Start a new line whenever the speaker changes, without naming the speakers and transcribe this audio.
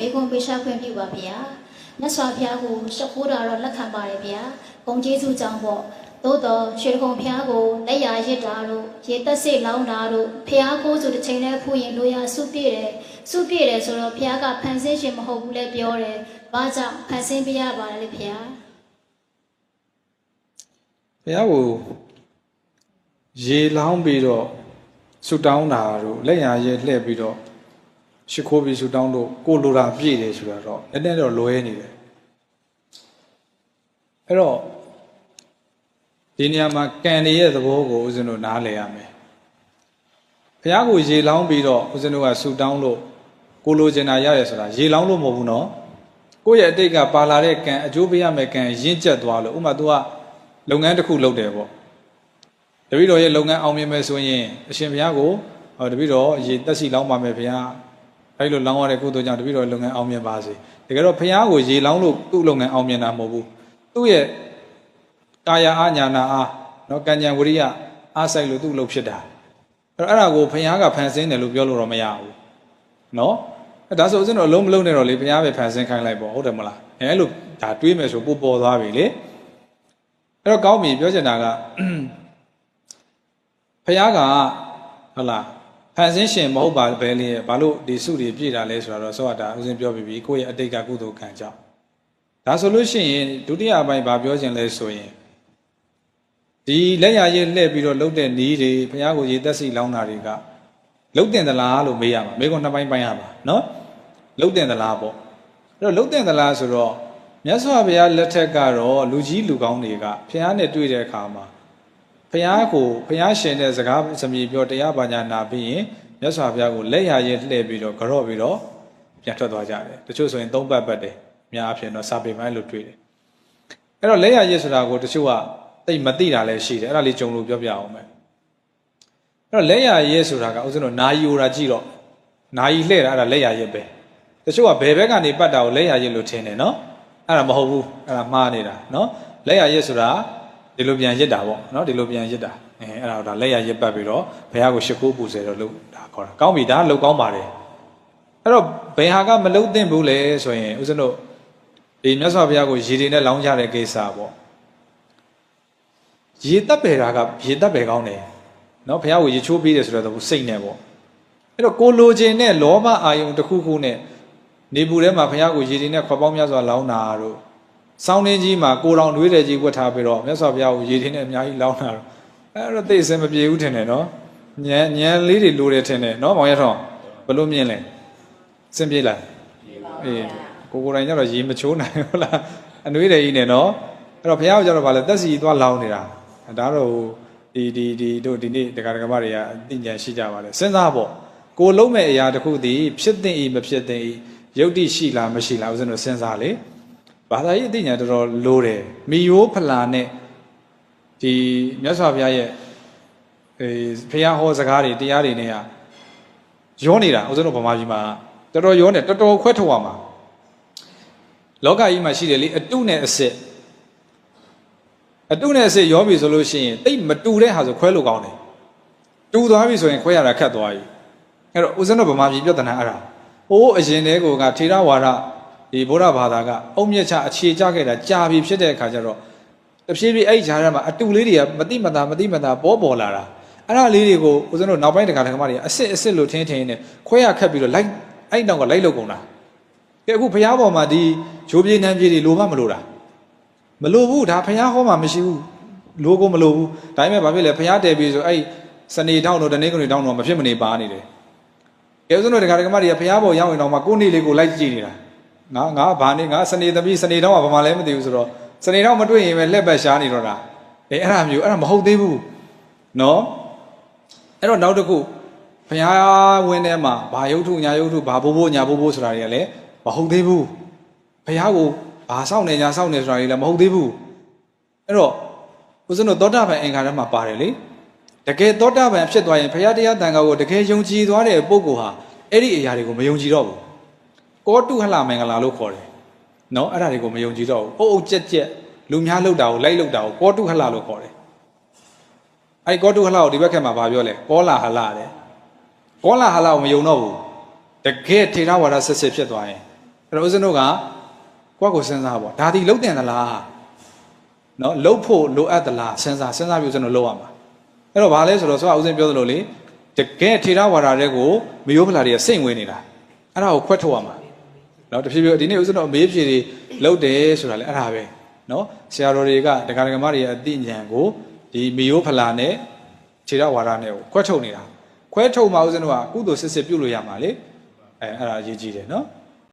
မေကွန်ပေးရှားခွင့်ပြုပါဗျာမြတ်စွာဘုရားကိုရှောက်ခိုးတာတော့လက်ခံပါတယ်ဗျာဂုံကျေးဇူးကြောင့်ပေါ့သို့တော်ရွှေကုံဘုရားကိုလက်ရရစ်တာတို့ရေတက်စစ်လောင်းတာတို့ဘုရားကိုဆိုတစ်ချိန်နဲ့ဖူးရင်လိုရစုပြည့်တယ်ဆိုတော့ဘုရားကဖန်ဆင်းရှင်မဟုတ်ဘူးလဲပြောတယ်ဘာကြောင့်ဖန်ဆင်းပြရပါလဲဘုရား
ဘုရားကိုရေလောင်းပြီးတော့ဆူတောင်းတာတို့လက်ရရဲလှည့်ပြီးတော့ရှိခိုးပြီးဆူတောင်းတို့ကိုလိုတာပြည့်တယ်ဆိုတာတော့နည်းနည်းတော့လွဲနေတယ်အဲ့တော့ဒီနေရာမှာကံရဲ့သဘောကိုဦးဇင်းတို့နားလည်ရမယ်ဘုရားကိုရေလောင်းပြီးတော့ဦးဇင်းတို့ကဆူတောင်းလို့ကိုလိုချင်တာရတယ်ဆိုတာရေလောင်းလို့မဟုတ်ဘူးနော်ကိုယ့်ရဲ့အတိတ်ကပါလာတဲ့ကံအကျိုးပေးရမယ်ကံရင့်ကျက်သွားလို့ဥပမာ तू ကလုပ်ငန်းတစ်ခုလုပ်တယ်ပေါ့တပည့်တော်ရဲ့လုပ်ငန်းအောင်မြင်မယ်ဆိုရင်အရှင်ဘုရားကိုတပည့်တော်ရေတက်စီလောင်းပါမယ်ဘုရားအဲ့လိုလောင်းရတဲ့ကုသိုလ်ကြောင့်တပည့်တော်လုပ်ငန်းအောင်မြင်ပါစေတကယ်တော့ဘုရားကိုရေလောင်းလို့သူ့လုပ်ငန်းအောင်မြင်တာမဟုတ်ဘူးသူ့ရဲ့ကာယအာညာနာအားနော်ကံဉဏ်ဝရိယအားဆိုင်လို့သူ့လုပ်ဖြစ်တာအဲ့ဒါကိုဘုရားကဖန်ဆင်းတယ်လို့ပြောလို့တော့မရဘူးနော်ဒါဆိုဦးဇင်းတို့အလုံးမလုံးနဲ့တော့လေဘုရားပဲဖန်ဆင်းခိုင်းလိုက်ပေါ့ဟုတ်တယ်မလားအဲ့လိုဒါတွေးမယ်ဆိုပို့ပေါ်သွားပြီလေအဲ့တော့ကောင်းပြီပြောချင်တာကဘုရားကဟုတ်လားဖန်ဆင်းရှင်မဟုတ်ပါပဲလေဘာလို့ဒီစုတွေပြည့်တာလဲဆိုတော့ဆောတာဦးဇင်းပြောပြီးပြီကိုယ့်ရဲ့အတိတ်ကကုသိုလ်ကံကြောင့်ဒါဆိုလို့ရှိရင်ဒုတိယအပိုင်းဘာပြောချင်လဲဆိုရင်ဒီလက်ရရည်လှည့်ပြီးတော့လှုပ်တဲ့နီးတွေဘုရားကိုရေသက်စီလောင်းတာတွေကလှုပ်တင်သလားလို့မေးရမှာမေးခွန်းနှစ်ပိုင်းပိုင်းရပါနော်လှုပ်တင်သလားပေါ့အဲ့တော့လှုပ်တင်သလားဆိုတော့မြတ်စွာဘုရားလက်ထက်ကတော့လူကြီးလူကောင်းတွေကဘုရားနဲ့တွေ့တဲ့အခါမှာဘုရားရှင်တဲ့စကားစမြည်ပြောတရားပါညာနာပြီးရင်မြတ်စွာဘုရားကိုလက်ရရည်လှည့်ပြီးတော့ကြော့ပြီးတော့ပြန်ထွက်သွားကြတယ်တချို့ဆိုရင်သုံးပတ်တယ်အများအဖြစ်တော့စာပေမိုင်းလို့တွေ့တယ်အဲ့တော့လက်ရရည်ဆိုတာကိုတချို့ကတိတ်မသိတာလည်းရှိတယ်အဲ့ဒါလေးကြုံလို့ပြောပြအောင်မယ်အဲ့တော့လက်ရရည်ဆိုတာကဥစဉ်တော့နာယီ order ကြည့်တော့နာယီလှည့်တာအဲ့ဒါလက်ရရည်ပဲတချို့ကဘယ်ဘက်ကနေပတ်တာကိုလက်ရရည်လို့ထင်တယ်နော်အဲ့ဒါမဟုတ်ဘူးအဲ့ဒါမှားနေတာနော်လက်ရရည်ဆိုတာဒီလိုပြန်ရစ်တာပေါ့နော်ဒီလိုပြန်ရစ်တာအဲ့ဒါတော့လက်ရရစ်ပတ်ပြီးတော့ဘုရားကိုရှ िख ိုးပူဇော်တော့လို့ဒါခေါ်တာကောင်းပြီဒါလောက်ကောင်းပါတယ်အဲ့တော့ဘယ်ဟာကမလုံးသင့်ဘူးလဲဆိုရင်ဦးဇင်းတို့ဒီမြတ်စွာဘုရားကိုရေတွေနဲ့လောင်းကြတဲ့ကိစ္စပေါ့ရေတက်ပယ်တာကရေတက်ပယ်ကောင်းတယ်နော်ဘုရားကိုရေချိုးပေးတယ်ဆိုတော့စိတ်နဲ့ပေါ့အဲ့တော့ကိုလိုချင်တဲ့လောဘအာယုံတစ်ခုခုနဲ့နေပူထဲမှာဘုရားကိုရေတွေနဲ့ခွက်ပေါင်းများစွာလောင်းတာတို့စောင်းနှင်းကြီးမှာကိုတော်တွေးတဲ့ကြီးဝတ်ထားပြီးတော့မြတ်စွာဘုရားကိုရေတွေနဲ့အများကြီးလောင်းတာတို့အဲ့တော့သိအစင်မပြေဘူးထင်တယ်နော်ညံလေးတွေလိုတယ်ထင်တယ်နော်မောင်ရထောင်းဘလို့မြင်လဲစင်ပြေလားအေးကိုယ်တိုင်ကျတော့ရေမချိုးနိုင်ဟုတ်လားအနှွေးတယ်ကြီးနဲ့နော်အဲ့တော့ဘုရားကကျတော့ဗာလဲသက်စီသွားလောင်းနေတာဒါတော့ဒီတို့ဒီနေ့တရားဓမ္မတွေကအသိဉာဏ်ရှိကြပါလေစဉ်းစားပေါ့ကိုလုံးမဲ့အရာတစ်ခုတည်းဖြစ်တဲ့ဤမဖြစ်တဲ့ဤယုတ်တိရှိလားမရှိလားဦးဇင်းတို့စဉ်းစားလေဘာသာရေးအသိဉာဏ်တော်တော်လိုတယ်မိယိုးဖလာနဲ့ဒီမြတ်စွာဘုရားရဲ့ဘုရားဟောစကားတွေတရားတွေနဲ့ရောနေတာဦးဇင်းတို့ဗမာပြည်မှာတော်တော်ရောနေတော်တော်ခွဲထုတ်ရမှာလောကကြီးမှာရှိတယ်လေအတုနဲ့အစစ်ရောပြီဆိုလို့ရှိရင်တိတ်မတူတဲ့ဟာဆိုခွဲလို့ကောင်းတယ်တူသွားပြီဆိုရင်ခွဲရတာခက်သွားပြီအဲ့တော့ဦးဇင်းတို့ဗမာပြည်ပြဿနာအဲ့ဒါဟိုးအရင်တည်းကထေရဝါဒဒီဗုဒ္ဓဘာသာကအုံမြင့်ချအခြေကျခဲ့တာကြာပြီဖြစ်တဲ့အခါကျတော့တဖြည်းဖြည်းအဲ့ကြားထဲမှာအတူလေးတွေကမတိမတာပေါ်လာတာအဲ့ဒါလေးတွေကိုဦးဇင်းတို့နောက်ပိုင်းတခါတခါမှတွေအစ်လို့ထင်းနေခွဲရခက်ပြီးတော့လိုက်အဲ့နောက်ကလိုက်လို့ကုန်တာကဲအခုဘုရားပေါ်မှာဒီဂျိုးပြေးနှမ်းပြေးတွေလိုမှမလိုတာမလိုဘူးဒါဘုရားဟောမှာမရှိဘူးလိုကိုမလိုဘူးဒါပေမဲ့ဘာဖြစ်လဲဘုရားတည်ပြီးဆိုအဲ့စနေတောင်းတို့တနေ့ကနေတောင်းတော့မဖြစ်မနေပါနေတယ်ကဲဦးဇင်းတို့တခါတခါမှတွေကဘုရားပေါ်ရောက်ရင်တော့မှကိုယ်နေလေးကိုလိုက်ကြည့်နေတာငါဘာနေငါစနေသမီးစနေတောင်းကဘာမှလည်းမသိဘူးဆိုတော့စနေတောင်းမတွေ့ရင်ပဲလက်ပတ်ရှားနေတော့တာအဲ့ဒါမျိုးအဲ့ဒါမဟုတ်သေးဘူးနော်အဲ့တော့နောက်တစ်ခုဘုရားဝင်းထဲမှာဘာယုတ်ထုညာယုတ်ထုဘာဘိုးညာဘိုးဆိုတာတွေကလည်းမဟုတ်သေးဘူးဘုရားကိုဘာစောင့်နေညာစောင့်နေဆိုတာတွေလည်းမဟုတ်သေးဘူးအဲ့တော့ဦးဇင်းတို့သောတာပန်အင်္ဂါထဲမှာပါတယ်လေတကယ်သောတာပန်ဖြစ်သွားရင်ဘုရားတရားတန်ခါကိုတကယ်ယုံကြည်သွားတဲ့ပုဂ္ဂိုလ်ဟာအဲ့ဒီအရာတွေကိုမယုံကြည်တော့ဘူးကောတုဟလမင်္ဂလာလို့ခေါ်တယ်နော်အဲ့ဒါတွေကိုမယုံကြည်တော့ဘူးအုပ်ကြက်လူများလှုပ်တာကိုလိုက်လှုပ်တာကိုကောတုဟလလို့ခေါ်တယ်အဲ့ကောတုဟလကိုဒီဘက်ခက်မှာဗာပြောလဲကောလာဟလတဲ့ကောလာဟလကိုမယုံတော့ဘူးတကယ်ထေရဝါဒဆက်ဖြစ်သွားရင် အဲ့တော့ဦးဇင်းတို့ကကိုယ့်ကိုစဉ်းစားပေါ့ဒါဒီလုံးတင်သလားနော်လှုပ်ဖို့လိုအပ်သလားစဉ်းစားပြီးဦးဇင်းတို့လှုပ်ရမှာအဲ့တော့ဘာလဲဆိုတော့ဆိုတော့ဦးဇင်းပြောသလိုလေတကယ်ထေရဝါဒတွေကိုမယိုးဖလာတွေကစိတ်ဝင်နေတာအဲ့ဒါကိုခွဲထုတ်ရမှာနော်တဖြည်းဖြည်းဒီနေ့ဦးဇင်းတို့အမေးဖြေတွေလှုပ်တယ်ဆိုတာလေအဲ့ဒါပဲနော်ဆရာတော်တွေကဒကာဒကမတွေရဲ့အသိဉာဏ်ကိုဒီမယိုးဖလာနဲ့ထေရဝါဒနဲ့ကိုခွဲထုတ်နေတာခွဲထုတ်မှဦးဇင်းတို့ကကုသိုလ်စစ်စစ်ပြုလို့ရမှာလေအဲ့ဒါအရေးကြီးတယ်နော်